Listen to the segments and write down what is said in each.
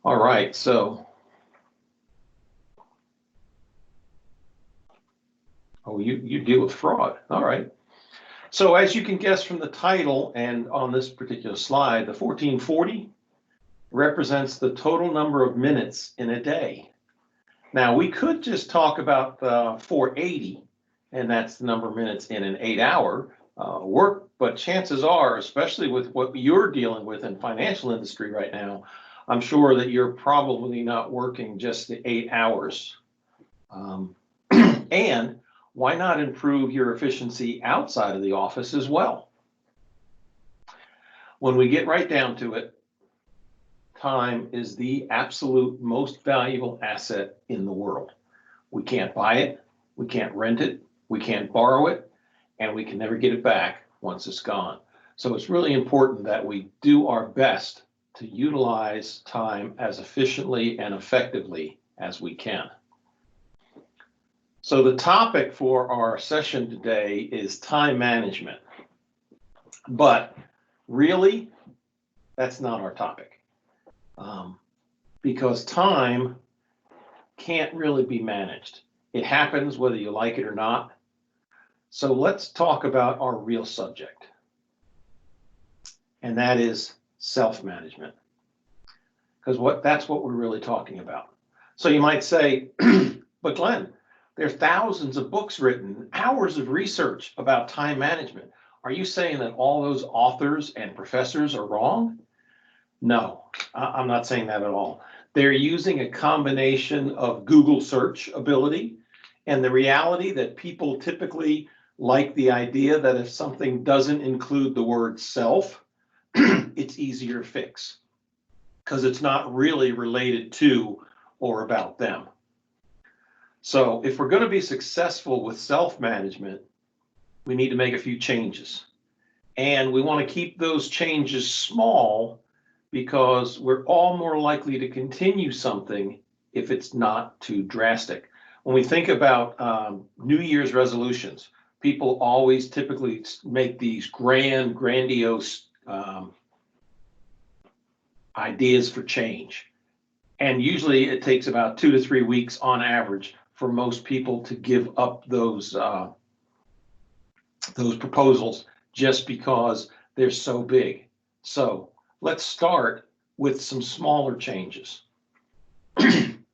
All right, so, you deal with fraud. All right. So as you can guess from the title and on this particular slide, the 1440 represents the total number of minutes in a day. Now, we could just talk about the 480, and that's the number of minutes in an 8-hour work, but chances are, especially with what you're dealing with in financial industry right now, I'm sure that you're probably not working just the 8 hours. And why not improve your efficiency outside of the office as well? When we get right down to it, time is the absolute most valuable asset in the world. We can't buy it, we can't rent it, we can't borrow it, and we can never get it back once it's gone. So it's really important that we do our best to utilize time as efficiently and effectively as we can. So the topic for our session today is time management. But really, that's not our topic. Because time can't really be managed. It happens whether you like it or not. So let's talk about our real subject. And that is self-management. Because that's what we're really talking about. So you might say, but Glenn, there are thousands of books written, hours of research about time management. Are you saying that all those authors and professors are wrong? No, I'm not saying that at all. They're using a combination of Google search ability and the reality that people typically like the idea that if something doesn't include the word self, it's easier to fix because it's not really related to or about them. So if we're going to be successful with self-management, we need to make a few changes. And we want to keep those changes small because we're all more likely to continue something if it's not too drastic. When we think about New Year's resolutions, people always typically make these grandiose ideas for change. And usually it takes about 2 to 3 weeks on average for most people to give up those proposals just because they're so big. So let's start with some smaller changes. And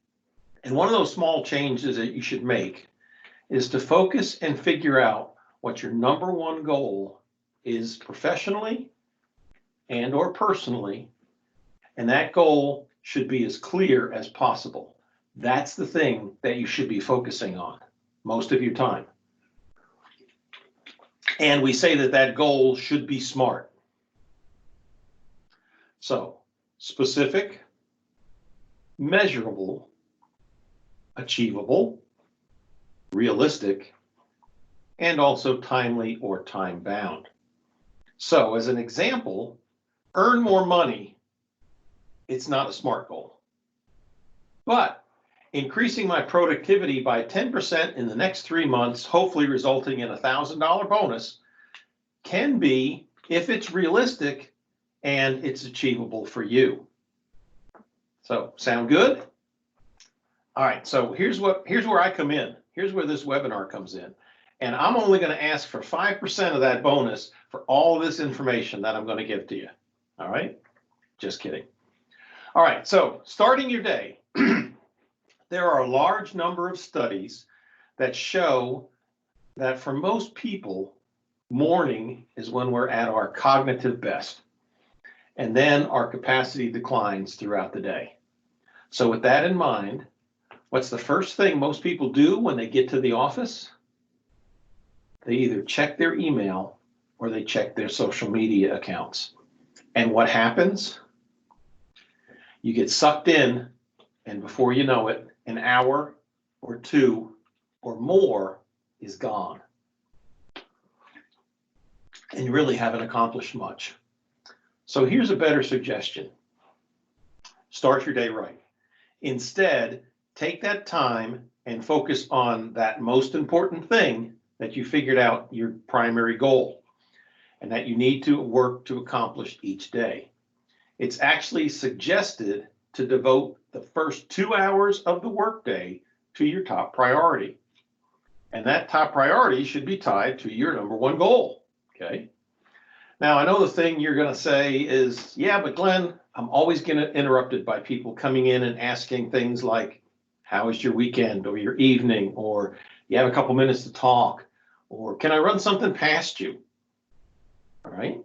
one of those small changes that you should make is to focus and figure out what your number one goal is professionally and or personally. And that goal should be as clear as possible. That's the thing that you should be focusing on most of your time. And we say that that goal should be SMART. So, specific, measurable, achievable, realistic, and also timely or time-bound. So, as an example, earn more money, it's not a SMART goal. But increasing my productivity by 10% in the next 3 months, hopefully resulting in a $1,000 bonus, can be, if it's realistic and it's achievable for you. So, sound good? All right, so here's where I come in. Here's where this webinar comes in. And I'm only going to ask for 5% of that bonus for all of this information that I'm going to give to you. All right? Just kidding. All right, so starting your day. There are a large number of studies that show that for most people, morning is when we're at our cognitive best. And then our capacity declines throughout the day. So with that in mind, what's the first thing most people do when they get to the office? They either check their email or they check their social media accounts. And what happens? You get sucked in, and before you know it, an hour or two or more is gone. And you really haven't accomplished much. So here's a better suggestion. Start your day right. Instead, take that time and focus on that most important thing that you figured out your primary goal and that you need to work to accomplish each day. It's actually suggested to devote the first 2 hours of the workday to your top priority. And that top priority should be tied to your number one goal. Okay. Now, I know the thing you're going to say is, yeah, but Glenn, I'm always going to interrupted by people coming in and asking things like, how was your weekend or your evening? Or you have a couple minutes to talk, or can I run something past you? All right.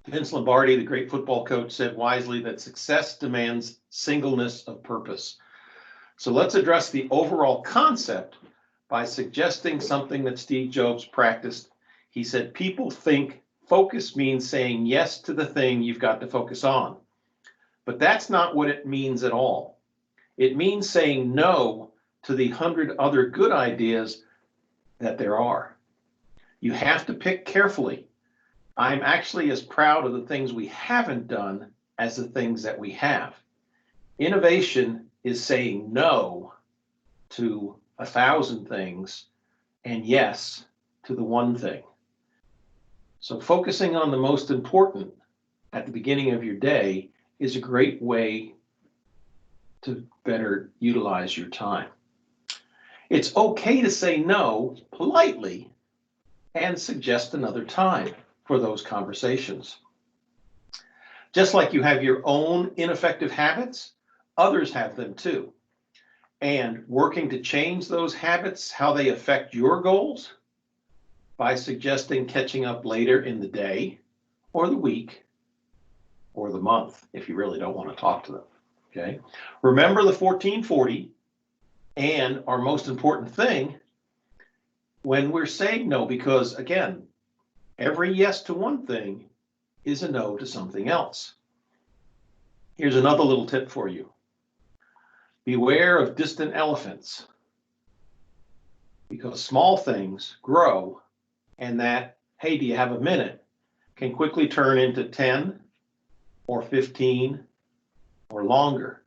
Vince Lombardi, the great football coach, said wisely that success demands singleness of purpose. So let's address the overall concept by suggesting something that Steve Jobs practiced. He said, people think focus means saying yes to the thing you've got to focus on. But that's not what it means at all. It means saying no to the 100 other good ideas that there are. You have to pick carefully. I'm actually as proud of the things we haven't done as the things that we have. Innovation is saying no to 1,000 things and yes to the one thing. So focusing on the most important at the beginning of your day is a great way to better utilize your time. It's okay to say no politely and suggest another time for those conversations. Just like you have your own ineffective habits, others have them too. And working to change those habits, how they affect your goals, by suggesting catching up later in the day or the week or the month, if you really don't want to talk to them. Okay. Remember the 1440, and our most important thing when we're saying no, because again, every yes to one thing is a no to something else. Here's another little tip for you. Beware of distant elephants, because small things grow, and that, hey, do you have a minute, can quickly turn into 10 or 15 or longer.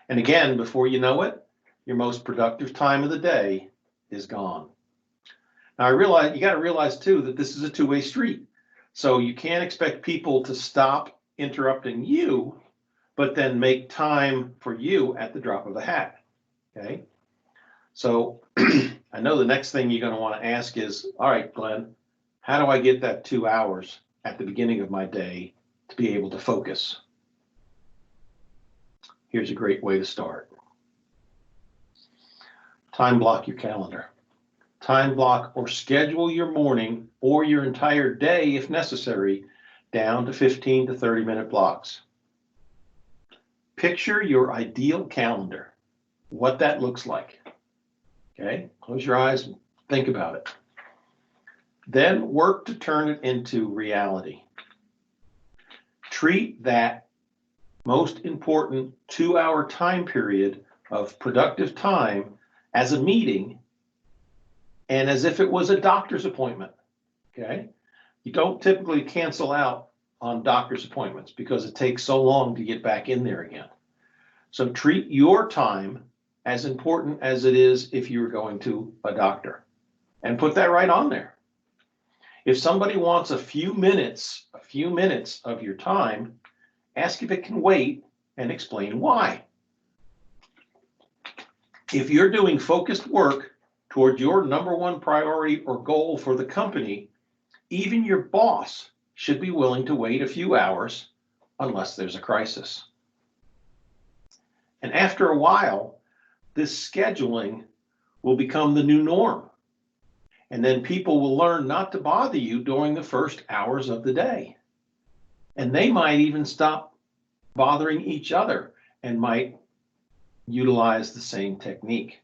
And again, before you know it, your most productive time of the day is gone. Now, I realize you got to realize too that this is a two-way street. So you can't expect people to stop interrupting you, but then make time for you at the drop of a hat. Okay. So I know the next thing you're going to want to ask is, all right, Glenn, how do I get that 2 hours at the beginning of my day to be able to focus? Here's a great way to start. Time block your calendar. Time block or schedule your morning or your entire day, if necessary, down to 15 to 30-minute blocks. Picture your ideal calendar, what that looks like. Okay, close your eyes and think about it. Then work to turn it into reality. Treat that most important 2-hour time period of productive time as a meeting and as if it was a doctor's appointment. Okay, you don't typically cancel out on doctor's appointments because it takes so long to get back in there again. So treat your time as important as it is if you were going to a doctor, and put that right on there. If somebody wants a few minutes of your time, ask if it can wait and explain why. If you're doing focused work toward your number one priority or goal for the company, even your boss should be willing to wait a few hours unless there's a crisis. And after a while, this scheduling will become the new norm. And then people will learn not to bother you during the first hours of the day. And they might even stop bothering each other and might utilize the same technique.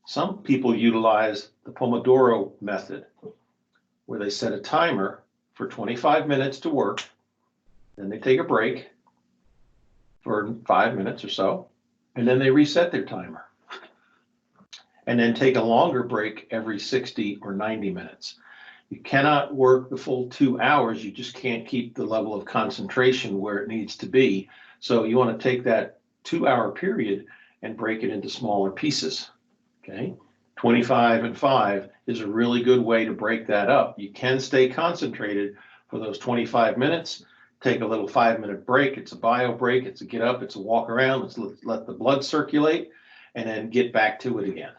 Some people utilize the Pomodoro method, where they set a timer for 25 minutes to work, then they take a break for 5 minutes or so, and then they reset their timer, and then take a longer break every 60 or 90 minutes. You cannot work the full 2 hours. You just can't keep the level of concentration where it needs to be. So you want to take that 2-hour period and break it into smaller pieces. Okay, 25 and 5 is a really good way to break that up. You can stay concentrated for those 25 minutes, take a little 5-minute break. It's a bio break. It's a get up. It's a walk around. Let's let the blood circulate and then get back to it again.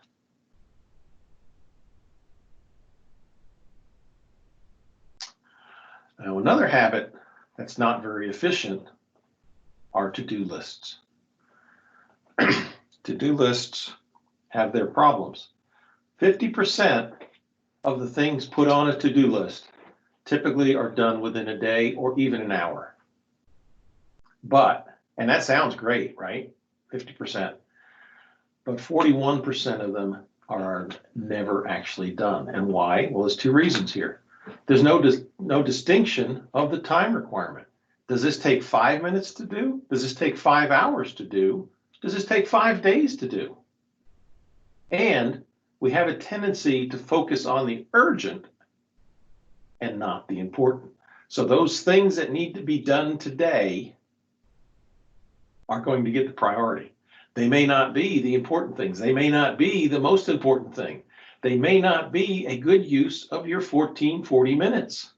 Now, another habit that's not very efficient are to-do lists. To-do lists have their problems. 50% of the things put on a to-do list typically are done within a day or even an hour. And that sounds great, right? 50%. But 41% of them are never actually done. And why? Well, there's two reasons here. There's no distinction of the time requirement. Does this take 5 minutes to do? Does this take 5 hours to do? Does this take 5 days to do? And we have a tendency to focus on the urgent and not the important. So those things that need to be done today are going to get the priority. They may not be the important things. They may not be the most important thing. They may not be a good use of your 40 minutes.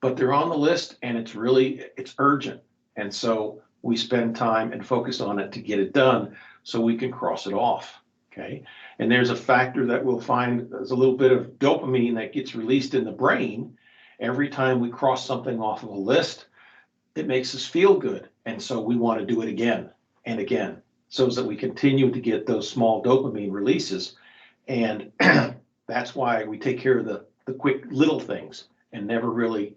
But they're on the list and it's urgent. And so we spend time and focus on it to get it done so we can cross it off. Okay. And there's a factor that we'll find, there's a little bit of dopamine that gets released in the brain every time we cross something off of a list. It makes us feel good. And so we want to do it again and again, so that we continue to get those small dopamine releases. And that's why we take care of the quick little things and never really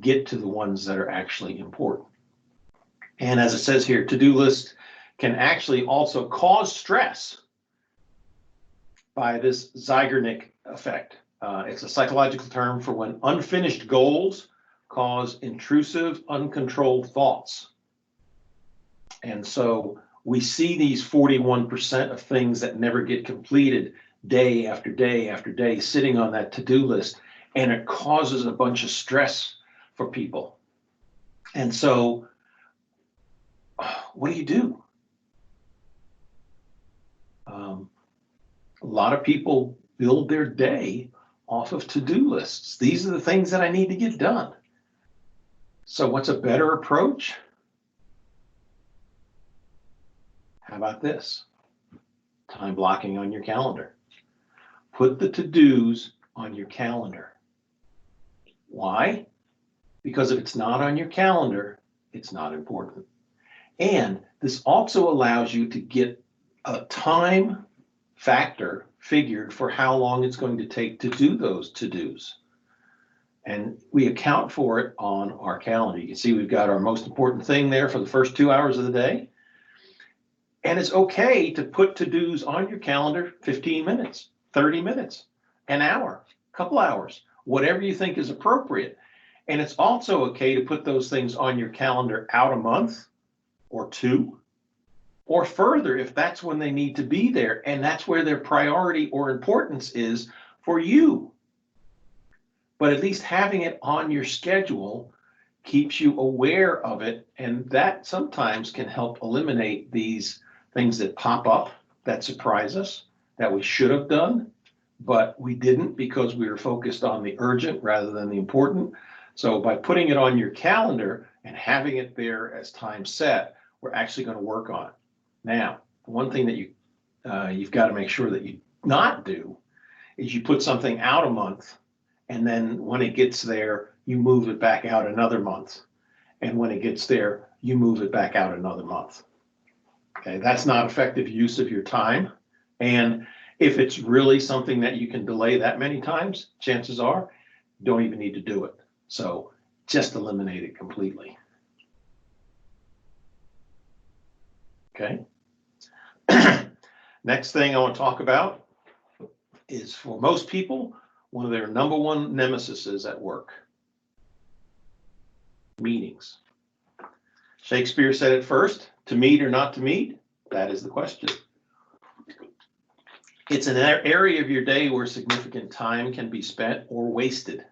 get to the ones that are actually important. And as it says here, to-do lists can actually also cause stress by this Zeigarnik effect. It's a psychological term for when unfinished goals cause intrusive, uncontrolled thoughts. And so we see these 41% of things that never get completed day after day after day sitting on that to-do list, and it causes a bunch of stress for people. And so what do? A lot of people build their day off of to-do lists. These are the things that I need to get done. So what's a better approach? How about this? Time blocking on your calendar. Put the to-dos on your calendar. Why? Because if it's not on your calendar, it's not important. And this also allows you to get a time factor figured for how long it's going to take to do those to-dos. And we account for it on our calendar. You can see we've got our most important thing there for the first 2 hours of the day. And it's okay to put to-dos on your calendar 15 minutes, 30 minutes, an hour, a couple hours, whatever you think is appropriate. And it's also okay to put those things on your calendar out a month or two, or further if that's when they need to be there and that's where their priority or importance is for you. But at least having it on your schedule keeps you aware of it, and that sometimes can help eliminate these things that pop up that surprise us, that we should have done, but we didn't because we were focused on the urgent rather than the important. So by putting it on your calendar and having it there as time set, we're actually going to work on it. Now, one thing that you've got to make sure that you not do is you put something out a month, and then when it gets there, you move it back out another month. And when it gets there, you move it back out another month. Okay, that's not effective use of your time. And if it's really something that you can delay that many times, chances are you don't even need to do it. So just eliminate it completely. Okay. Next thing I want to talk about is, for most people, one of their number one nemesis at work: meetings. Shakespeare said it first: to meet or not to meet, that is the question. It's an area of your day where significant time can be spent or wasted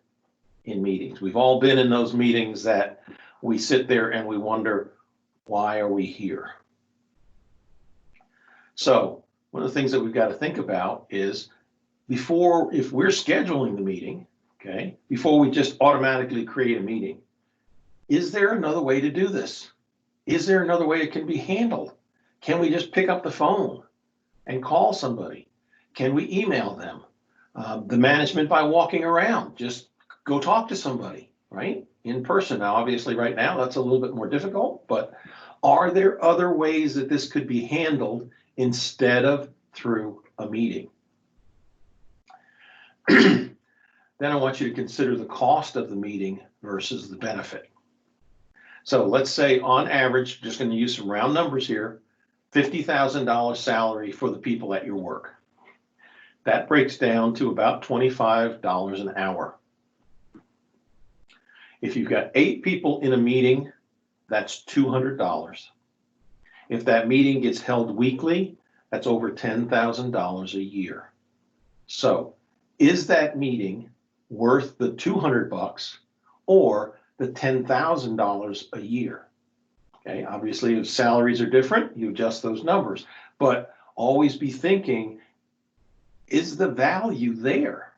in meetings. We've all been in those meetings that we sit there and we wonder, why are we here? So one of the things that we've got to think about is, if we're scheduling the meeting, okay, before we just automatically create a meeting. Is there another way to do this? Is there another way it can be handled? Can we just pick up the phone and call somebody? Can we email them? The management by walking around, just go talk to somebody, right? In person. Now, obviously right now that's a little bit more difficult, but are there other ways that this could be handled instead of through a meeting? Then I want you to consider the cost of the meeting versus the benefit. So let's say on average, just going to use some round numbers here, $50,000 salary for the people at your work. That breaks down to about $25 an hour. If you've got 8 people in a meeting, that's $200. If that meeting gets held weekly, that's over $10,000 a year. So is that meeting worth the $200 or the $10,000 a year? Okay, obviously if salaries are different, you adjust those numbers, but always be thinking, is the value there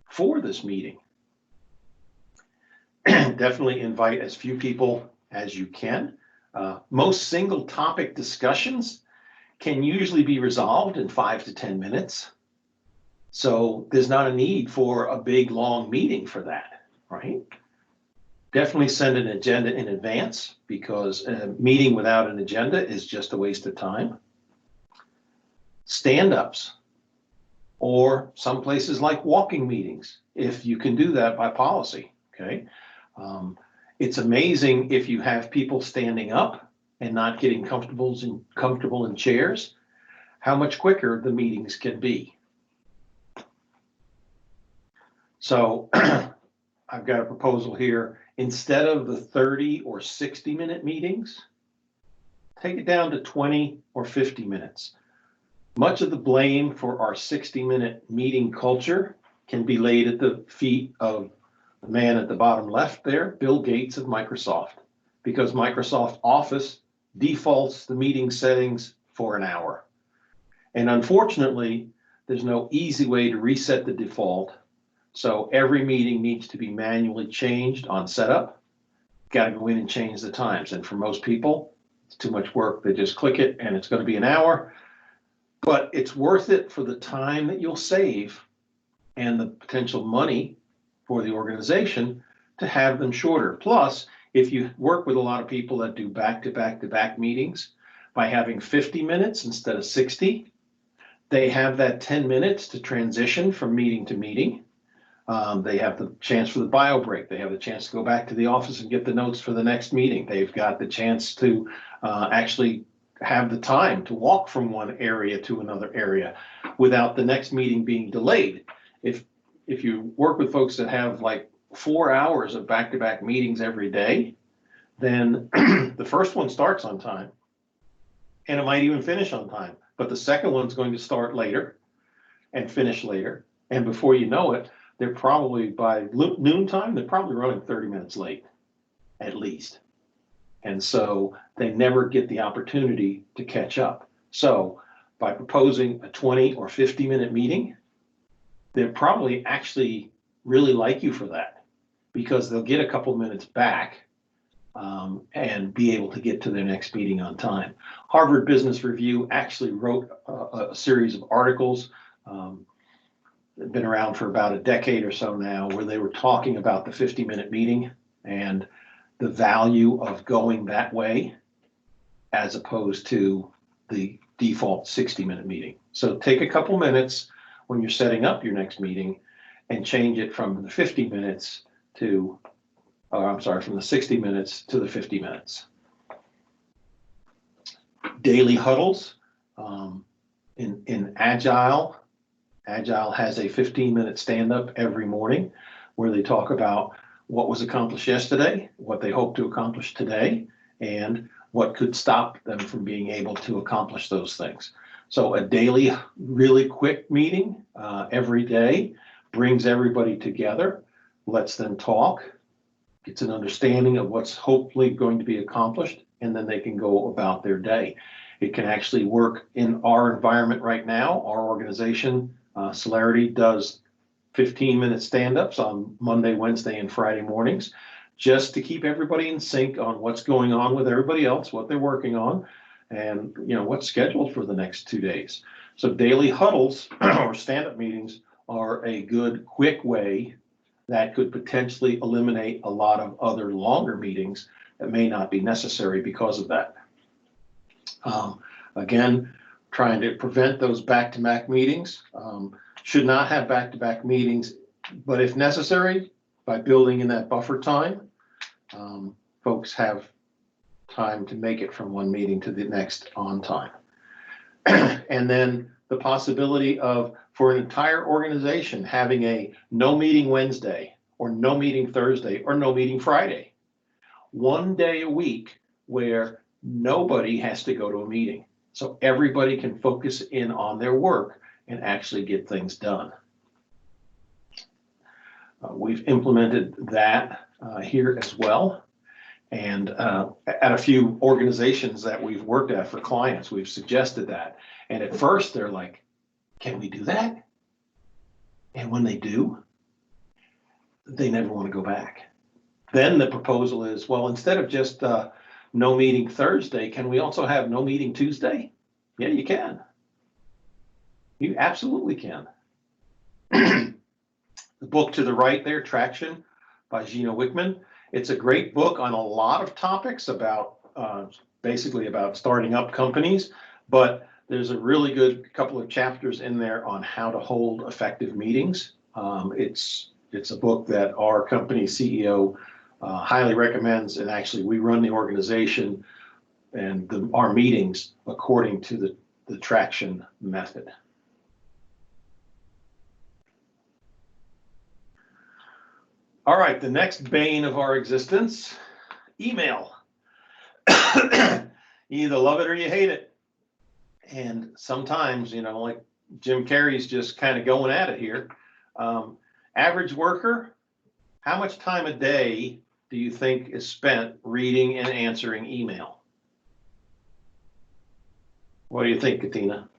for this meeting? Definitely invite as few people as you can. Most single topic discussions can usually be resolved in 5 to 10 minutes. So there's not a need for a big long meeting for that, right? Definitely send an agenda in advance, because a meeting without an agenda is just a waste of time. Stand-ups, or some places like walking meetings, if you can do that by policy, okay? It's amazing if you have people standing up and not getting comfortable in chairs, how much quicker the meetings can be. So I've got a proposal here. Instead of the 30 or 60-minute meetings, take it down to 20 or 50 minutes. Much of the blame for our 60-minute meeting culture can be laid at the feet of the man at the bottom left there, Bill Gates of Microsoft, because Microsoft Office defaults the meeting settings for an hour. And unfortunately, there's no easy way to reset the default. So every meeting needs to be manually changed on setup. Got to go in and change the times. And for most people, it's too much work. They just click it and it's going to be an hour. But it's worth it for the time that you'll save and the potential money for the organization to have them shorter. Plus, if you work with a lot of people that do back-to-back-to-back meetings, by having 50 minutes instead of 60, they have that 10 minutes to transition from meeting to meeting. They have the chance for the bio break. They have the chance to go back to the office and get the notes for the next meeting. They've got the chance to actually have the time to walk from one area to another area without the next meeting being delayed. If you work with folks that have like 4 hours of back-to-back meetings every day, then the first one starts on time and it might even finish on time, but the second one's going to start later and finish later. And before you know it, they're probably by noontime, they're probably running 30 minutes late at least. And so they never get the opportunity to catch up. So by proposing a 20 or 50-minute meeting, they'll probably actually really like you for that, because they'll get a couple minutes back and be able to get to their next meeting on time. Harvard Business Review actually wrote a series of articles that have been around for about a decade or so now, where they were talking about the 50-minute meeting and the value of going that way as opposed to the default 60-minute meeting. So take a couple minutes when you're setting up your next meeting and change it from the 50 minutes to, from the 60 minutes to the 50 minutes. Daily huddles. In Agile has a 15-minute stand-up every morning where they talk about what was accomplished yesterday, what they hope to accomplish today, and what could stop them from being able to accomplish those things. So a daily, really quick meeting every day brings everybody together, lets them talk, gets an understanding of what's hopefully going to be accomplished, and then they can go about their day. It can actually work in our environment right now. Our organization, Celerity, does 15-minute stand-ups on Monday, Wednesday, and Friday mornings, just to keep everybody in sync on what's going on with everybody else, what they're working on, and what's scheduled for the next 2 days. So daily huddles or stand-up meetings are a good, quick way that could potentially eliminate a lot of other longer meetings that may not be necessary because of that. Again, trying to prevent those back-to-back meetings. Should not have back-to-back meetings, but if necessary, by building in that buffer time, folks have time to make it from one meeting to the next on time. And then the possibility of, for an entire organization, having a no meeting Wednesday or no meeting Thursday or no meeting Friday. 1 day a week where nobody has to go to a meeting. So everybody can focus in on their work and actually get things done. We've implemented that here as well. And at a few organizations that we've worked at for clients, we've suggested that. And at first they're like, can we do that? And when they do, they never want to go back. Then the proposal is, well, instead of just no meeting Thursday, can we also have no meeting Tuesday? Yeah, you can. You absolutely can. The book to the right there, Traction by Gino Wickman. It's a great book on a lot of topics about basically about starting up companies, but there's a really good couple of chapters in there on how to hold effective meetings. It's a book that our company CEO highly recommends, and actually we run the organization and our meetings according to the Traction method. All right, the next bane of our existence, email. You either love it or you hate it. And sometimes, like Jim Carrey's just kind of going at it here. Average worker, how much time a day do you think is spent reading and answering email? What do you think, Katina?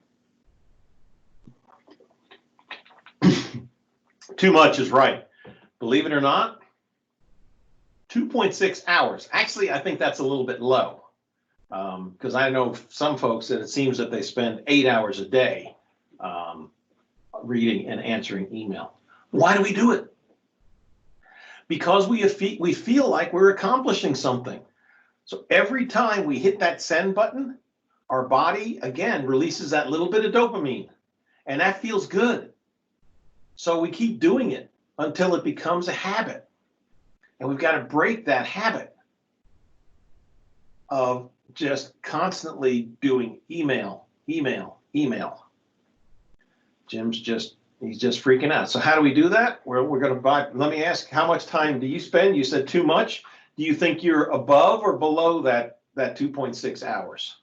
Too much is right. Believe it or not, 2.6 hours. Actually, I think that's a little bit low because I know some folks that it seems that they spend 8 hours a day reading and answering email. Why do we do it? Because we feel like we're accomplishing something. So every time we hit that send button, our body, again, releases that little bit of dopamine, and that feels good. So we keep doing it until it becomes a habit. And we've got to break that habit of just constantly doing email, email, email. Jim's he's just freaking out. So how do we do that? We're going to let me ask, how much time do you spend? You said too much. Do you think you're above or below that 2.6 hours?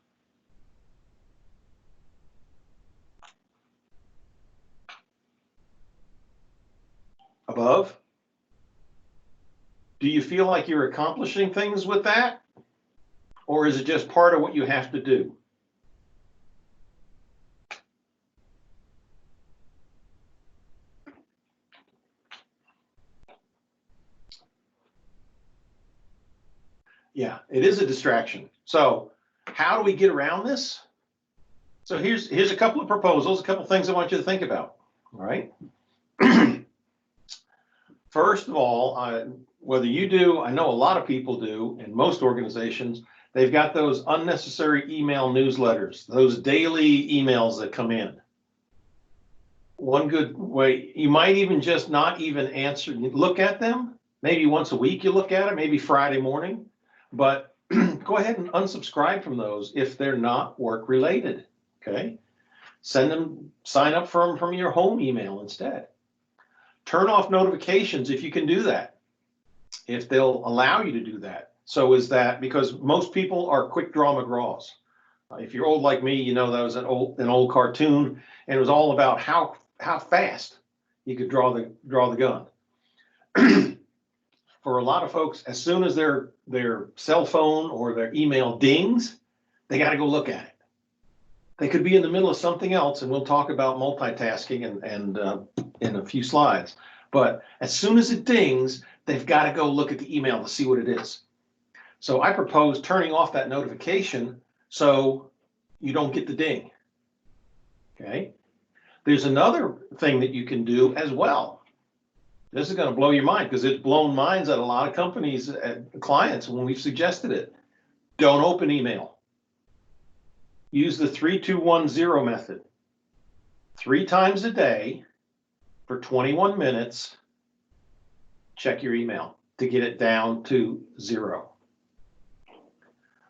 Above? Do you feel like you're accomplishing things with that? Or is it just part of what you have to do? Yeah, it is a distraction. So how do we get around this? So here's a couple of proposals, a couple of things I want you to think about. All right. First of all, whether you do, I know a lot of people do, in most organizations, they've got those unnecessary email newsletters, those daily emails that come in. One good way, you might even just not even answer, look at them. Maybe once a week you look at it, maybe Friday morning, but go ahead and unsubscribe from those if they're not work related, okay? Send them, sign up for them from your home email instead. Turn off notifications if you can do that, if they'll allow you to do that. So is that, because most people are quick draw McGraws. If you're old like me, you know that was an old cartoon, and it was all about how fast you could draw the gun. For a lot of folks, as soon as their cell phone or their email dings, they got to go look at it. They could be in the middle of something else, and we'll talk about multitasking and in a few slides. But as soon as it dings, they've got to go look at the email to see what it is. So I propose turning off that notification so you don't get the ding. Okay. There's another thing that you can do as well. This is going to blow your mind because it's blown minds at a lot of companies, clients, when we've suggested it. Don't open email. Use the 3-2-1-0 method. 3 times a day for 21 minutes, check your email to get it down to 0.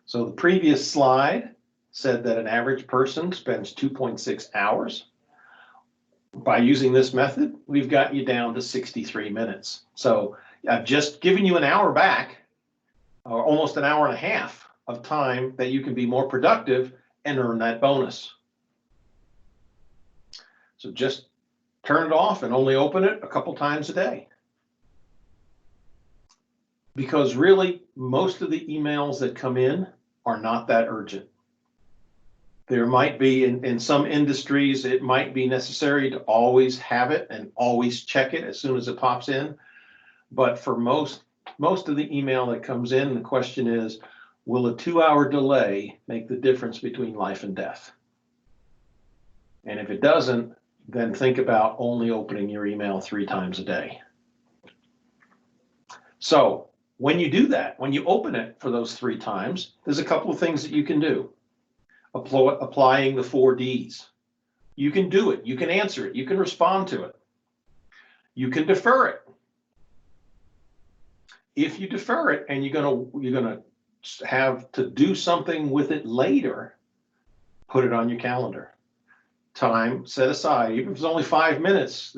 So the previous slide said that an average person spends 2.6 hours. By using this method, we've got you down to 63 minutes. So I've just given you an hour back, or almost an hour and a half of time that you can be more productive and earn that bonus. So just turn it off and only open it a couple times a day. Because really, most of the emails that come in are not that urgent. There might be, in some industries, it might be necessary to always have it and always check it as soon as it pops in. But for most of the email that comes in, the question is, will a 2-hour delay make the difference between life and death? And if it doesn't, then think about only opening your email 3 times a day. So when you do that, when you open it for those 3 times, there's a couple of things that you can do. Applying the 4 Ds. You can do it. You can answer it. You can respond to it. You can defer it. If you defer it and you're gonna have to do something with it later, put it on your calendar. Time set aside, even if it's only 5 minutes,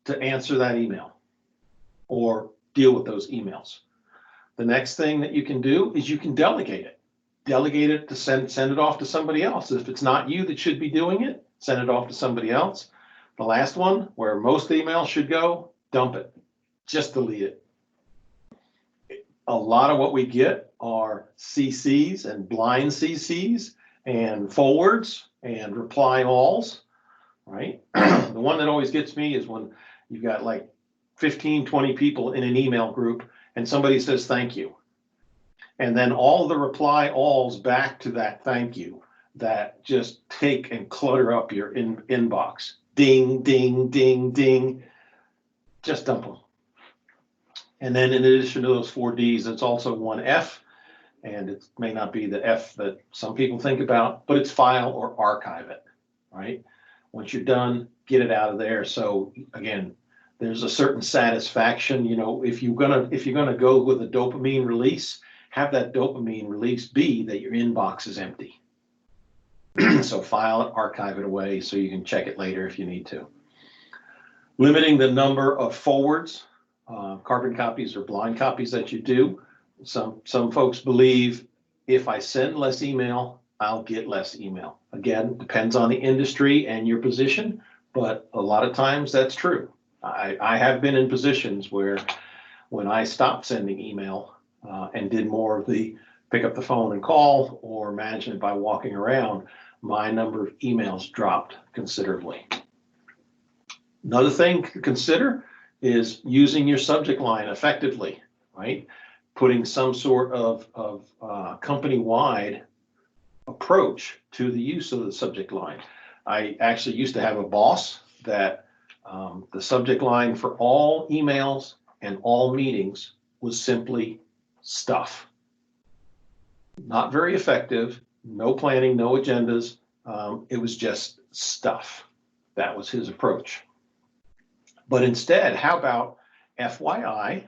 to answer that email or deal with those emails. The next thing that you can do is you can delegate it. Delegate it to send it off to somebody else. If it's not you that should be doing it, send it off to somebody else. The last one, where most emails should go, dump it. Just delete it. A lot of what we get are CCs and blind CCs and forwards and reply alls, right? The one that always gets me is when you've got like 15, 20 people in an email group and somebody says thank you. And then all the reply alls back to that thank you that just take and clutter up your inbox. Ding, ding, ding, ding. Just dump them. And then in addition to those 4 Ds, it's also 1 F, and it may not be the F that some people think about, but it's file or archive it, right? Once you're done, get it out of there. So again, there's a certain satisfaction, you know, if you're gonna go with a dopamine release, have that dopamine release be that your inbox is empty. So file it, archive it away so you can check it later if you need to. Limiting the number of forwards, carbon copies or blind copies that you do. Some folks believe if I send less email, I'll get less email. Again, depends on the industry and your position, but a lot of times that's true. I have been in positions where when I stopped sending email and did more of the pick up the phone and call or management by walking around, my number of emails dropped considerably. Another thing to consider is using your subject line effectively, right? Putting some sort of company-wide approach to the use of the subject line. I actually used to have a boss that the subject line for all emails and all meetings was simply stuff. Not very effective, no planning, no agendas. It was just stuff. That was his approach. But instead, how about FYI?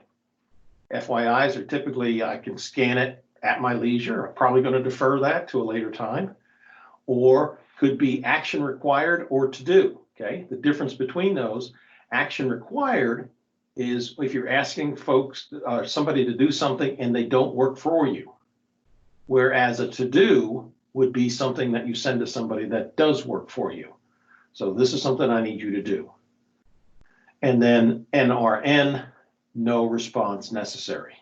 FYIs are typically, I can scan it at my leisure. I'm probably going to defer that to a later time. Or could be action required or to do. Okay, the difference between those, action required is if you're asking folks, somebody to do something and they don't work for you. Whereas a to do would be something that you send to somebody that does work for you. So this is something I need you to do. And then NRN, no response necessary.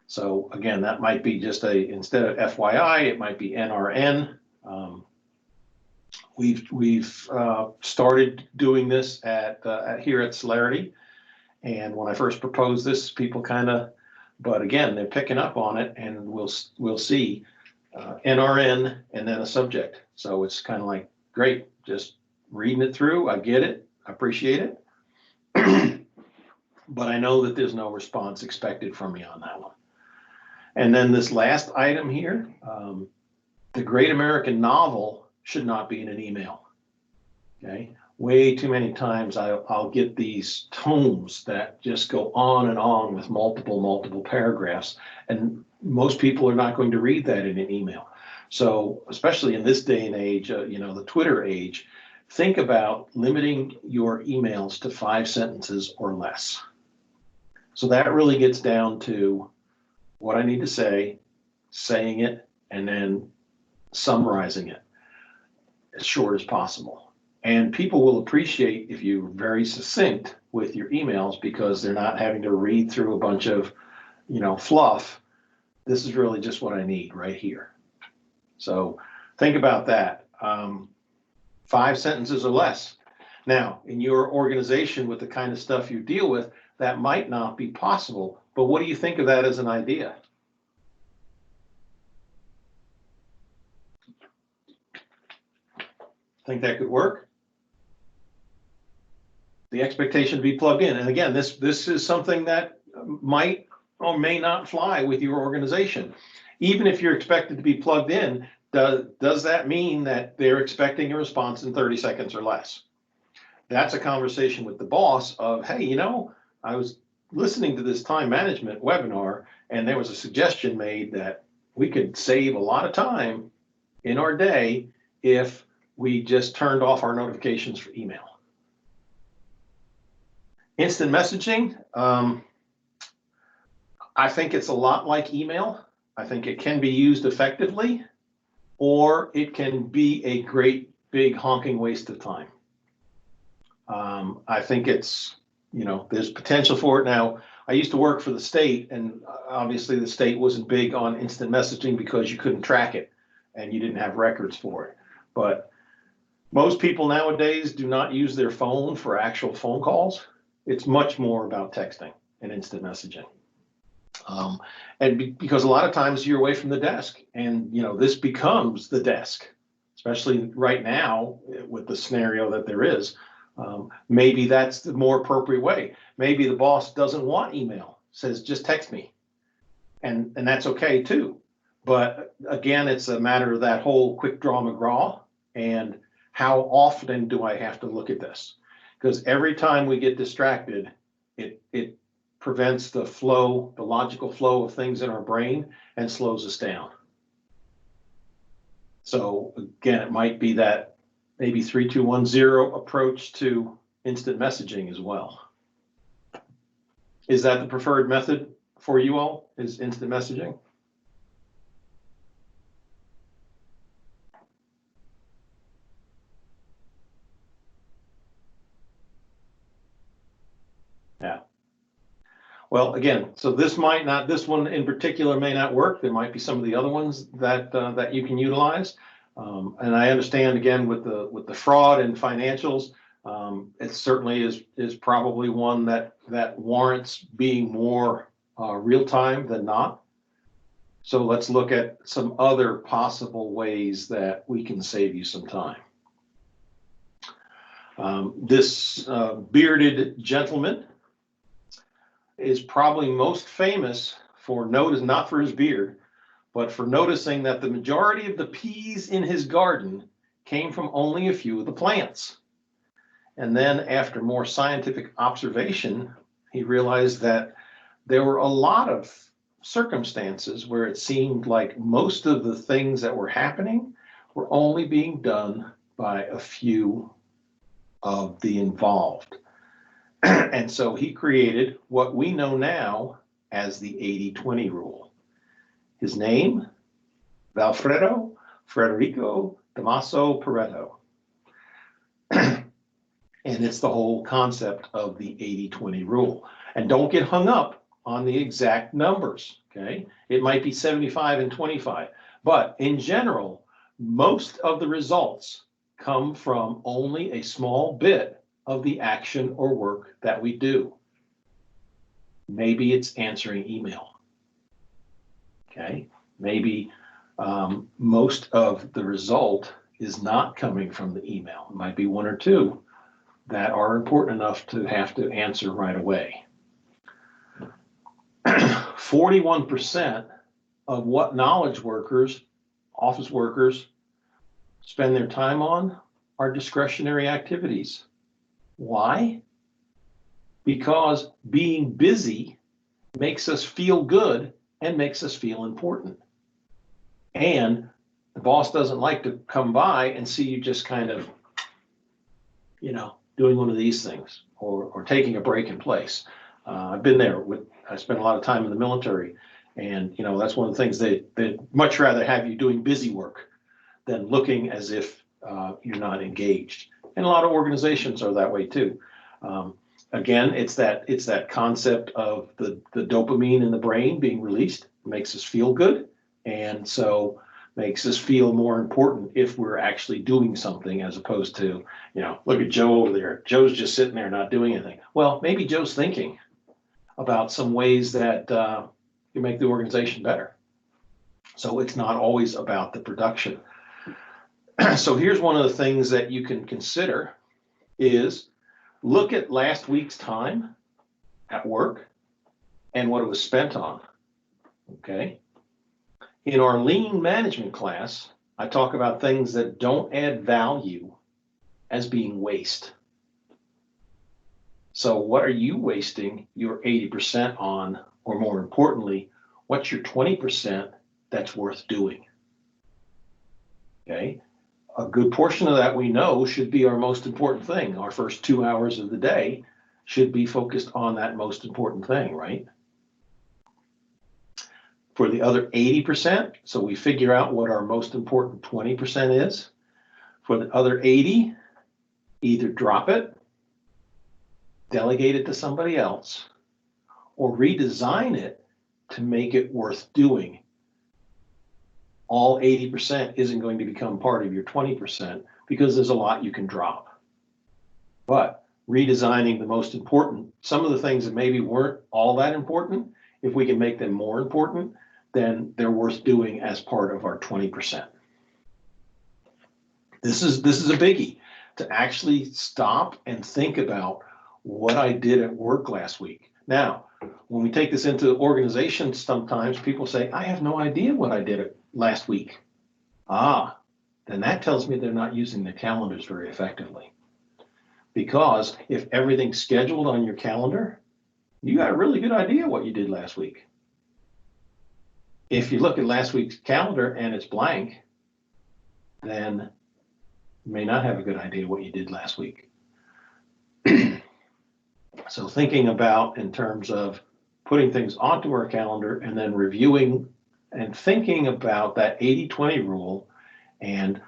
So again, that might be just instead of FYI, it might be NRN, Um, we've started doing this at here at Celerity, and when I first proposed this, people kind of, but again, they're picking up on it, and we'll see NRN and then a subject. So it's kind of like, great, just reading it through. I get it, I appreciate it, but I know that there's no response expected from me on that one. And then this last item here, the Great American Novel should not be in an email. Okay, way too many times I'll get these tomes that just go on and on with multiple paragraphs, and most people are not going to read that in an email. So especially in this day and age, the Twitter age, think about limiting your emails to 5 sentences or less. So that really gets down to what I need to say, saying it, and then summarizing it as short as possible. And people will appreciate if you're very succinct with your emails, because they're not having to read through a bunch of, fluff. This is really just what I need right here. So think about that. 5 sentences or less. Now, in your organization, with the kind of stuff you deal with, that might not be possible, but what do you think of that as an idea? Think that could work? The expectation to be plugged in. And again, this is something that might or may not fly with your organization. Even if you're expected to be plugged in, does that mean that they're expecting a response in 30 seconds or less? That's a conversation with the boss of, hey, I was listening to this time management webinar, and there was a suggestion made that we could save a lot of time in our day if we just turned off our notifications for email. Instant messaging, I think it's a lot like email. I think it can be used effectively, or it can be a great big honking waste of time. I think it's, there's potential for it. Now, I used to work for the state, and obviously the state wasn't big on instant messaging because you couldn't track it and you didn't have records for it. But most people nowadays do not use their phone for actual phone calls. It's much more about texting and instant messaging. Because a lot of times you're away from the desk, and this becomes the desk, especially right now with the scenario that there is. Maybe that's the more appropriate way. Maybe the boss doesn't want email, says just text me, and that's okay too. But again, it's a matter of that whole quick draw McGraw, and how often do I have to look at this? Because every time we get distracted, it prevents the flow, the logical flow of things in our brain, and slows us down. So again, it might be that maybe 3210 approach to instant messaging as well. Is that the preferred method for you all, is instant messaging? Yeah. Well, again, so this one in particular may not work. There might be some of the other ones that that you can utilize. And I understand, again, with the fraud and financials, it certainly is probably one that warrants being more real time than not. So let's look at some other possible ways that we can save you some time. This bearded gentleman is probably most famous for not for his beard, but for noticing that the majority of the peas in his garden came from only a few of the plants. And then after more scientific observation, he realized that there were a lot of circumstances where it seemed like most of the things that were happening were only being done by a few of the involved. And so he created what we know now as the 80-20 rule. His name, Valfredo Federico Damaso Pareto. And it's the whole concept of the 80-20 rule. And don't get hung up on the exact numbers, okay? It might be 75 and 25. But in general, most of the results come from only a small bit of the action or work that we do. Maybe it's answering email. Okay, maybe most of the result is not coming from the email. It might be one or two that are important enough to have to answer right away. 41% of what knowledge workers, office workers, spend their time on are discretionary activities. Why? Because being busy makes us feel good and makes us feel important. And the boss doesn't like to come by and see you just kind of, doing one of these things or taking a break in place. I've been there. I spent a lot of time in the military, and that's one of the things they'd much rather have you doing busy work than looking as if you're not engaged. And a lot of organizations are that way too. Again, it's that concept of the dopamine in the brain being released. It makes us feel good, and so makes us feel more important if we're actually doing something, as opposed to, look at Joe over there. Joe's just sitting there not doing anything. Well, maybe Joe's thinking about some ways that you make the organization better. So it's not always about the production. So here's one of the things that you can consider is look at last week's time at work and what it was spent on. Okay. In our lean management class, I talk about things that don't add value as being waste. So what are you wasting your 80% on? Or more importantly, what's your 20% that's worth doing? Okay. A good portion of that we know should be our most important thing. Our first 2 hours of the day should be focused on that most important thing, right? For the other 80%, so we figure out what our most important 20% is. For the other 80, either drop it, delegate it to somebody else, or redesign it to make it worth doing. All 80% isn't going to become part of your 20% because there's a lot you can drop. But redesigning the most important, some of the things that maybe weren't all that important, if we can make them more important, then they're worth doing as part of our 20%. This is a biggie, to actually stop and think about what I did at work last week. Now, when we take this into organizations, sometimes people say, I have no idea what I did last week. Then that tells me they're not using their calendars very effectively. Because if everything's scheduled on your calendar, you got a really good idea what you did last week. If you look at last week's calendar and it's blank, then you may not have a good idea what you did last week. So thinking about in terms of putting things onto our calendar and then reviewing and thinking about that 80-20 rule and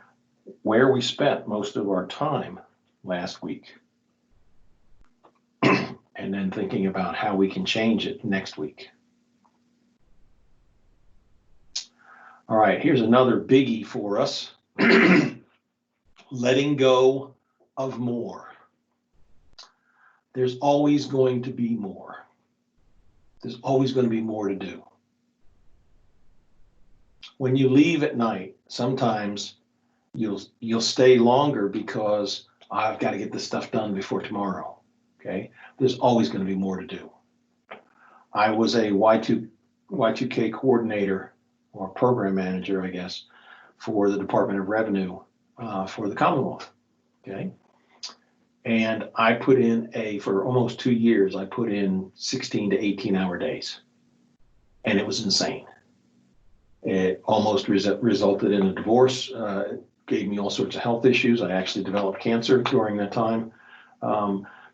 where we spent most of our time last week. And then thinking about how we can change it next week. All right, here's another biggie for us. Letting go of more. There's always going to be more. There's always going to be more to do. When you leave at night, sometimes you'll stay longer because I've got to get this stuff done before tomorrow. Okay, there's always going to be more to do. I was a Y2K coordinator, or program manager, I guess, for the Department of Revenue for the Commonwealth. Okay, and I put in for almost 2 years, I put in 16 to 18-hour days, and it was insane. It almost resulted in a divorce. Gave me all sorts of health issues. I actually developed cancer during that time.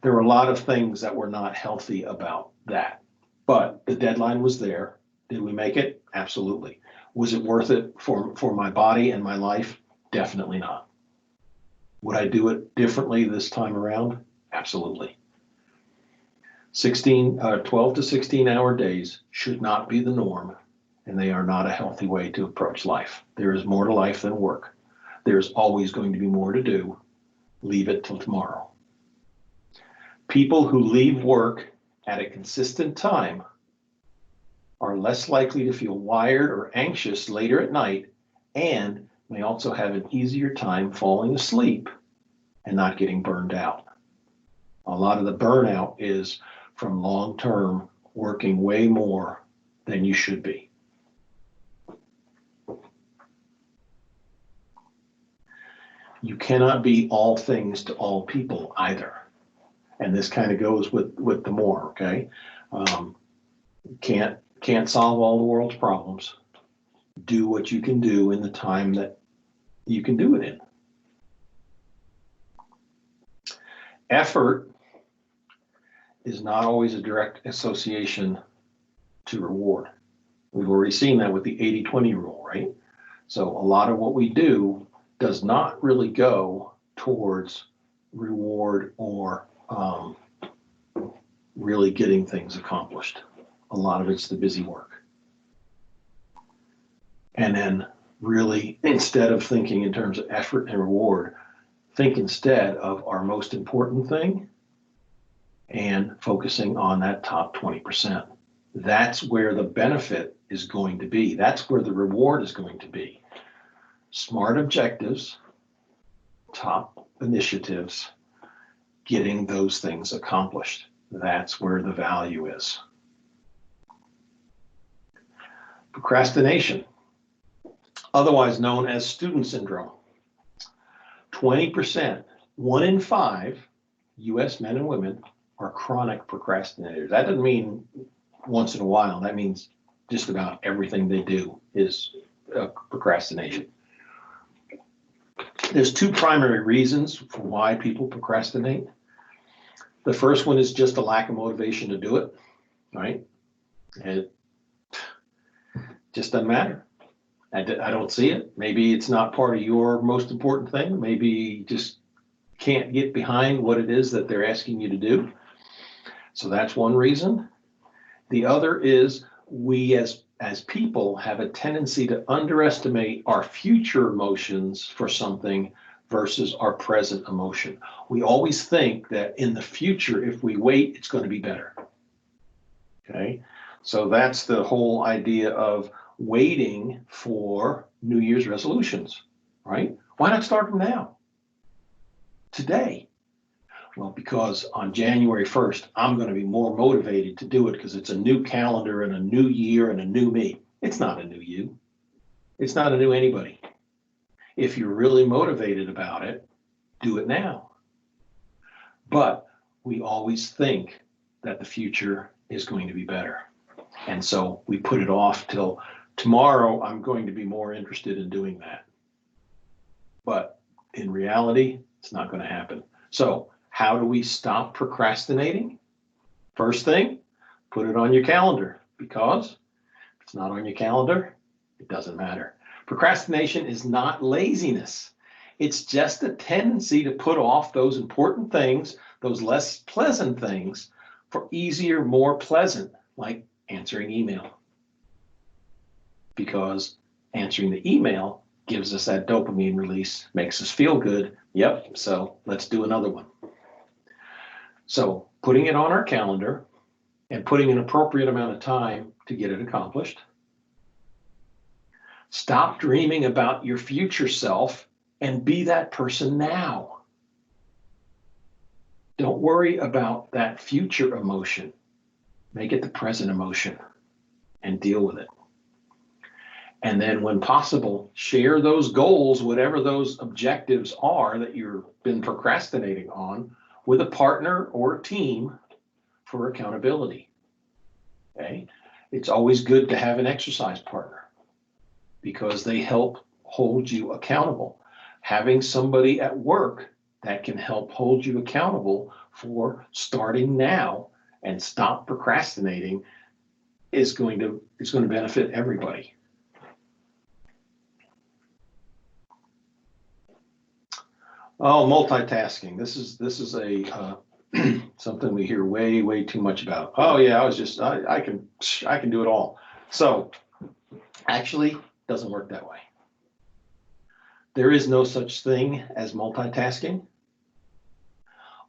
There were a lot of things that were not healthy about that, but the deadline was there. Did we make it? Absolutely. Was it worth it for my body and my life? Definitely not. Would I do it differently this time around? Absolutely. 12 to 16-hour days should not be the norm, and they are not a healthy way to approach life. There is more to life than work. there's always going to be more to do. Leave it till tomorrow. People who leave work at a consistent time are less likely to feel wired or anxious later at night and may also have an easier time falling asleep and not getting burned out. A lot of the burnout is from long-term working way more than you should be. You cannot be all things to all people either. And this kind of goes with the more, okay? Can't solve all the world's problems. Do what you can do in the time that you can do it in. Effort is not always a direct association to reward. We've already seen that with the 80-20 rule, right? So a lot of what we do does not really go towards reward or really getting things accomplished. A lot of it's the busy work. And then really, instead of thinking in terms of effort and reward, think instead of our most important thing and focusing on that top 20%. That's where the benefit is going to be. That's where the reward is going to be. Smart objectives, top initiatives, getting those things accomplished. That's where the value is. Procrastination, otherwise known as student syndrome. 20%, 1 in 5 US men and women are chronic procrastinators. That doesn't mean once in a while. That means just about everything they do is procrastination. There's 2 primary reasons for why people procrastinate. The first one is just a lack of motivation to do it, right? It just doesn't matter. I don't see it. Maybe it's not part of your most important thing. Maybe you just can't get behind what it is that they're asking you to do. So that's one reason. The other is we as people have a tendency to underestimate our future emotions for something versus our present emotion. We always think that in the future, if we wait, it's going to be better. Okay, so that's the whole idea of waiting for New Year's resolutions, right? Why not start them now? Today. Well, because on January 1st, I'm going to be more motivated to do it because it's a new calendar and a new year and a new me. It's not a new you. It's not a new anybody. If you're really motivated about it, do it now. But we always think that the future is going to be better. And so we put it off till tomorrow. I'm going to be more interested in doing that. But in reality, it's not going to happen. So how do we stop procrastinating? First thing, put it on your calendar, because if it's not on your calendar, it doesn't matter. Procrastination is not laziness. It's just a tendency to put off those important things, those less pleasant things, for easier, more pleasant, like answering email. Because answering the email gives us that dopamine release, makes us feel good. Yep, so let's do another one. So putting it on our calendar and putting an appropriate amount of time to get it accomplished. Stop dreaming about your future self and be that person now. Don't worry about that future emotion. Make it the present emotion and deal with it. And then when possible, share those goals, whatever those objectives are that you've been procrastinating on, with a partner or a team for accountability. Okay? It's always good to have an exercise partner because they help hold you accountable. Having somebody at work that can help hold you accountable for starting now and stop procrastinating is going to benefit everybody. Oh, multitasking. This is a something we hear way too much about. Oh yeah, I can do it all. So actually, doesn't work that way. There is no such thing as multitasking.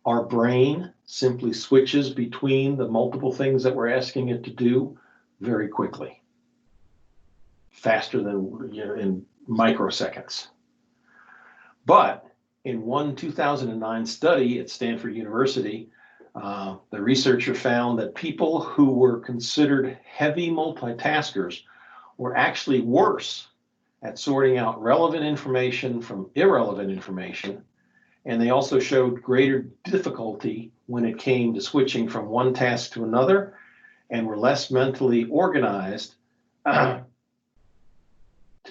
Our brain simply switches between the multiple things that we're asking it to do very quickly, faster than in microseconds. But in one 2009 study at Stanford University, the researcher found that people who were considered heavy multitaskers were actually worse at sorting out relevant information from irrelevant information. And they also showed greater difficulty when it came to switching from one task to another, and were less mentally organized to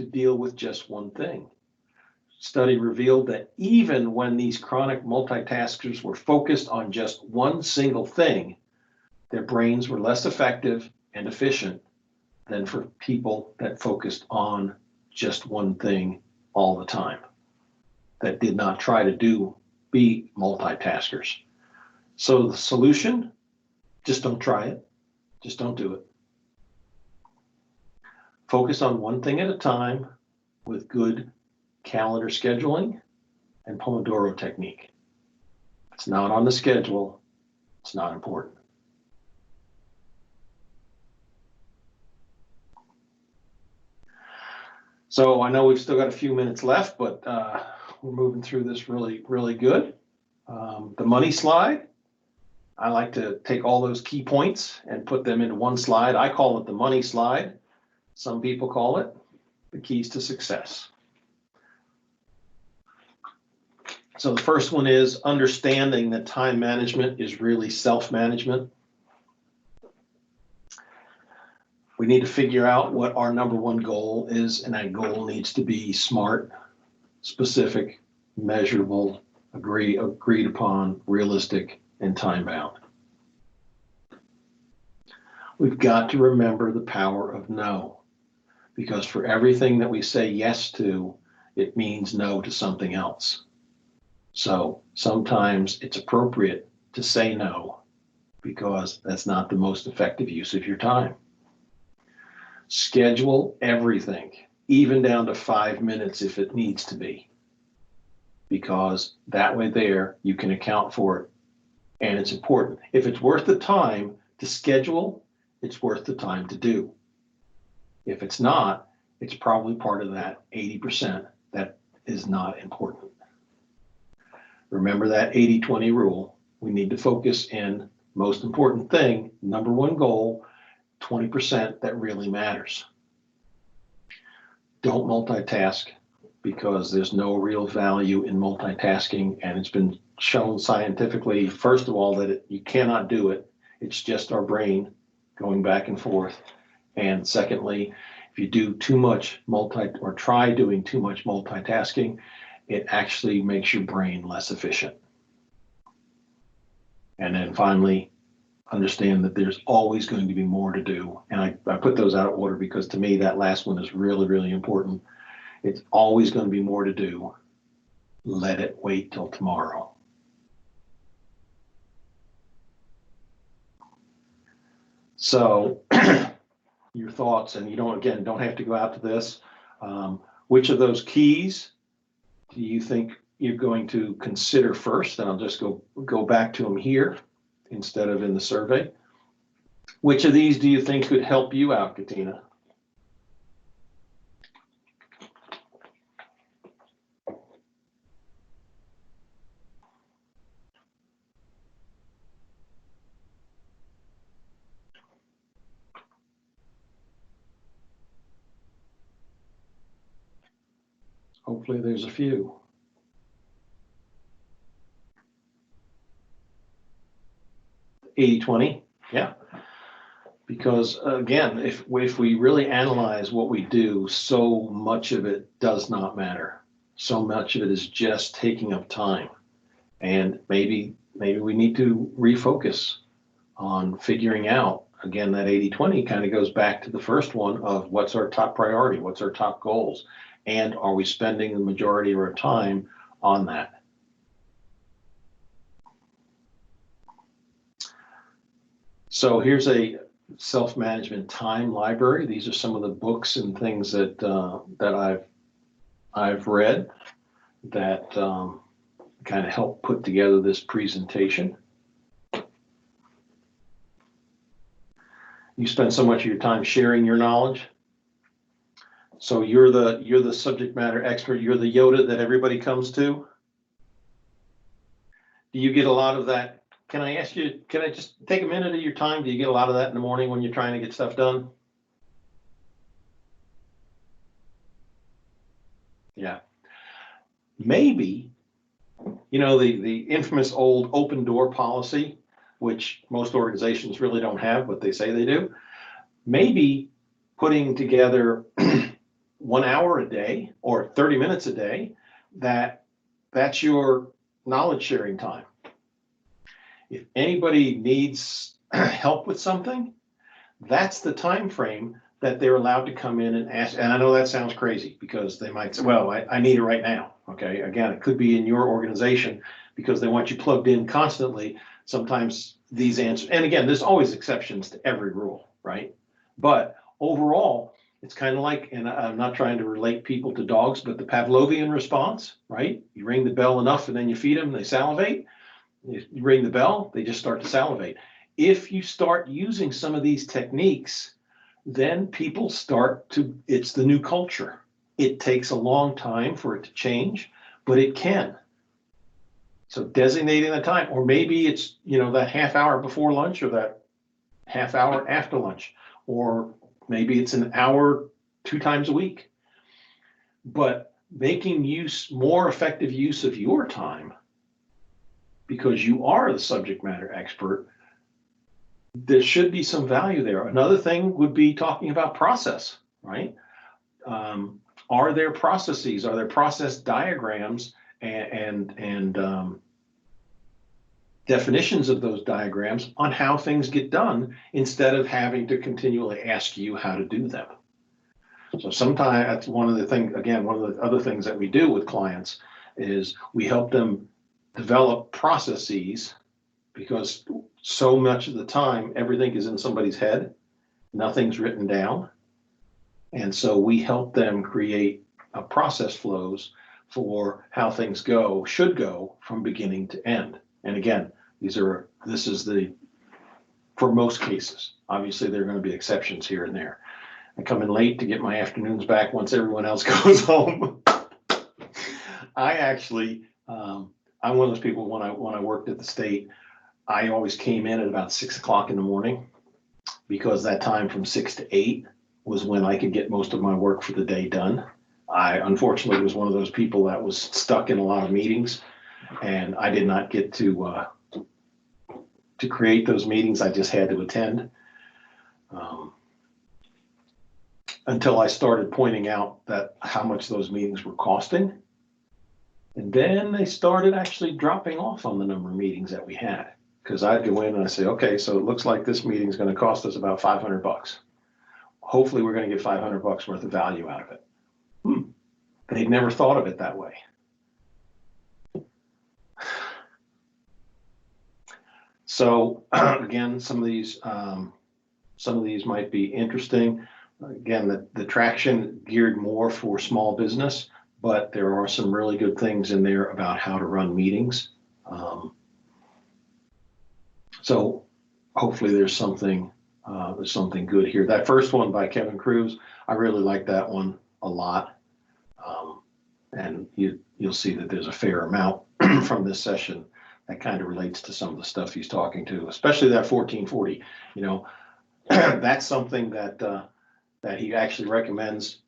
deal with just one thing. Study revealed that even when these chronic multitaskers were focused on just one single thing, their brains were less effective and efficient than for people that focused on just one thing all the time, that did not try to be multitaskers. So the solution, just don't try it. Just don't do it. Focus on one thing at a time with good calendar scheduling and Pomodoro technique. If it's not on the schedule, it's not important. So I know we've still got a few minutes left, but we're moving through this really, really good. The money slide, I like to take all those key points and put them into one slide. I call it the money slide. Some people call it the keys to success. So the first one is understanding that time management is really self-management. We need to figure out what our number one goal is, and that goal needs to be smart, specific, measurable, agreed upon, realistic, and time-bound. We've got to remember the power of no, because for everything that we say yes to, it means no to something else. So sometimes it's appropriate to say no, because that's not the most effective use of your time. Schedule everything, even down to 5 minutes if it needs to be, because that way there you can account for it, and it's important. If it's worth the time to schedule, it's worth the time to do. If it's not, it's probably part of that 80% that is not important. Remember that 80-20 rule. We need to focus in most important thing, number one goal, 20% that really matters. Don't multitask, because there's no real value in multitasking, and it's been shown scientifically, first of all, that you cannot do it. It's just our brain going back and forth. And secondly, if you do too much or try doing too much multitasking, it actually makes your brain less efficient. And then finally, understand that there's always going to be more to do. And I put those out of order because to me, that last one is really, really important. It's always going to be more to do. Let it wait till tomorrow. So your thoughts, and you don't have to go out to this. Which of those keys do you think you're going to consider first? And I'll just go back to them here instead of in the survey. Which of these do you think could help you out, Katina? Hopefully there's a few. 80-20, yeah. Because again, if we really analyze what we do, so much of it does not matter. So much of it is just taking up time. And maybe we need to refocus on figuring out, again, that 80-20 kind of goes back to the first one of what's our top priority, what's our top goals, and are we spending the majority of our time on that? So here's a self-management time library. These are some of the books and things that I've read. that kind of helped put together this presentation. You spend so much of your time sharing your knowledge. So you're the subject matter expert. You're the Yoda that everybody comes to. Do you get a lot of that? Can I ask you, can I just take a minute of your time? Do you get a lot of that in the morning when you're trying to get stuff done? Yeah. Maybe, the infamous old open door policy, which most organizations really don't have, but they say they do. Maybe putting together 1 hour a day or 30 minutes a day, that's your knowledge sharing time. If anybody needs help with something, that's the time frame that they're allowed to come in and ask. And I know that sounds crazy because they might say, well, I need it right now. Okay, again, it could be in your organization because they want you plugged in constantly. Sometimes these answers, and again, there's always exceptions to every rule, right? But overall, it's kind of like, and I'm not trying to relate people to dogs, but the Pavlovian response, right? You ring the bell enough and then you feed them, they salivate. You ring the bell, they just start to salivate. If you start using some of these techniques, then people start to, it's the new culture. It takes a long time for it to change, but it can. So designating the time, or maybe it's, that half hour before lunch or that half hour after lunch, or maybe it's an hour 2 times a week. But making more effective use of your time, because you are the subject matter expert, there should be some value there. Another thing would be talking about process, right? Are there processes? Are there process diagrams and definitions of those diagrams on how things get done instead of having to continually ask you how to do them? So sometimes that's one of the other things that we do with clients is we help them develop processes, because so much of the time everything is in somebody's head, nothing's written down. And so we help them create process flows for how things should go from beginning to end. And again, this is for most cases. Obviously there are going to be exceptions here and there. I come in late to get my afternoons back once everyone else goes home. I actually, I'm one of those people when I worked at the state, I always came in at about 6 o'clock in the morning, because that time from 6 to 8 was when I could get most of my work for the day done. I unfortunately was one of those people that was stuck in a lot of meetings, and I did not get to create those meetings. I just had to attend. Until I started pointing out that how much those meetings were costing. And then they started actually dropping off on the number of meetings that we had. Because I'd go in and I'd say, okay, so it looks like this meeting is going to cost us about $500. Hopefully we're going to get $500 worth of value out of it. They'd never thought of it that way. So again, some of these might be interesting. Again, the traction geared more for small business, but there are some really good things in there about how to run meetings. So hopefully there's something good here. That first one by Kevin Cruz, I really like that one a lot. And you'll see that there's a fair amount from this session that kind of relates to some of the stuff he's talking to, especially that 1440. That's something that he actually recommends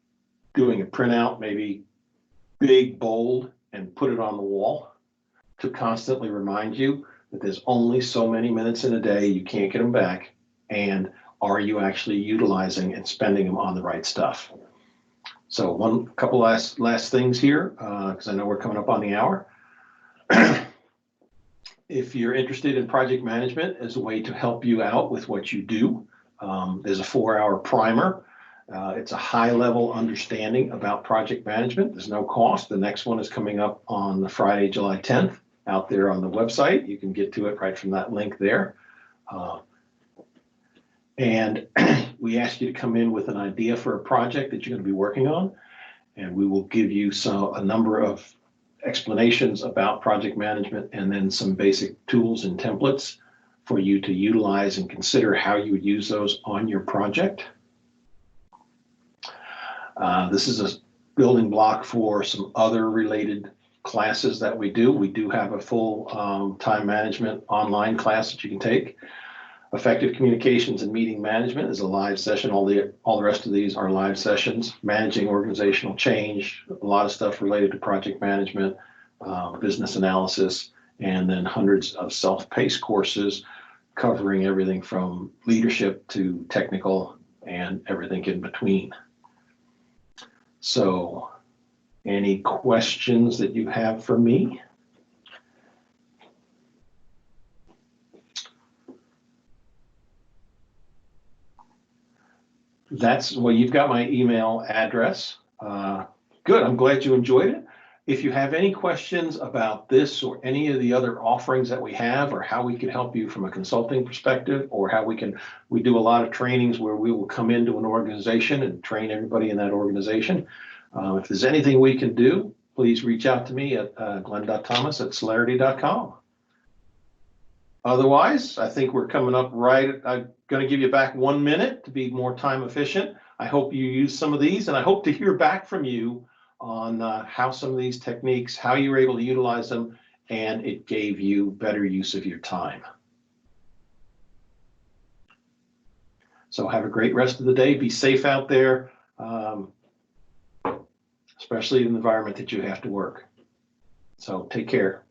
doing a printout, maybe big, bold, and put it on the wall to constantly remind you that there's only so many minutes in a day, you can't get them back, and are you actually utilizing and spending them on the right stuff? So couple last things here, because I know we're coming up on the hour. If you're interested in project management as a way to help you out with what you do, there's a 4-hour primer. It's a high-level understanding about project management. There's no cost. The next one is coming up on Friday, July 10th, out there on the website. You can get to it right from that link there. And we ask you to come in with an idea for a project that you're going to be working on, and we will give you a number of explanations about project management, and then some basic tools and templates for you to utilize and consider how you would use those on your project. This is a building block for some other related classes that we do. We do have a full time management online class that you can take. Effective communications and meeting management is a live session. All the rest of these are live sessions. Managing organizational change, a lot of stuff related to project management, business analysis, and then hundreds of self-paced courses covering everything from leadership to technical and everything in between. So, any questions that you have for me? Well, you've got my email address. Good, I'm glad you enjoyed it. If you have any questions about this or any of the other offerings that we have, or how we can help you from a consulting perspective, or how we do a lot of trainings where we will come into an organization and train everybody in that organization. If there's anything we can do, please reach out to me at glenn.thomas@celerity.com. Otherwise, I think we're coming up right. I'm going to give you back 1 minute to be more time efficient. I hope you use some of these, and I hope to hear back from you on how some of these techniques, how you were able to utilize them, and it gave you better use of your time. So have a great rest of the day. Be safe out there, especially in the environment that you have to work. So take care.